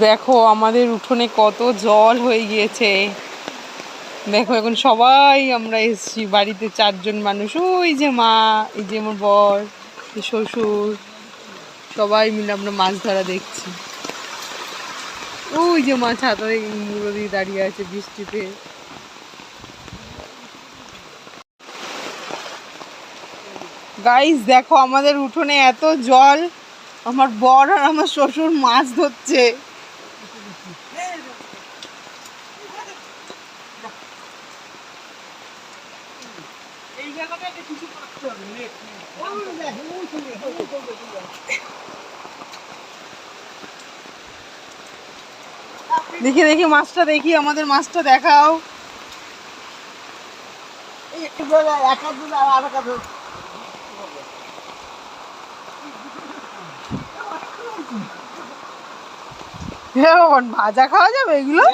দেখো আমাদের উঠোনে কত জল হয়ে গিয়েছে। দেখো এখন সবাই আমরা এসছি বাড়িতে, 4 জন মানুষ। ওই যে মা, এই যে আমার বর, শ্বশুর, সবাই মিলে আমরা মাছ ধরা দেখছি। ওই যে মা ছাতা মুড়ো দিয়ে দাঁড়িয়ে আছে বৃষ্টিতে। গাইস দেখো আমাদের উঠোনে এত জল, আমার বর আর আমার শ্বশুর মাছ ধরছে। দেখি দেখি মাছটা দেখি, আমাদের মাছটা দেখাও। ভাজা খাওয়া যাবে এগুলো?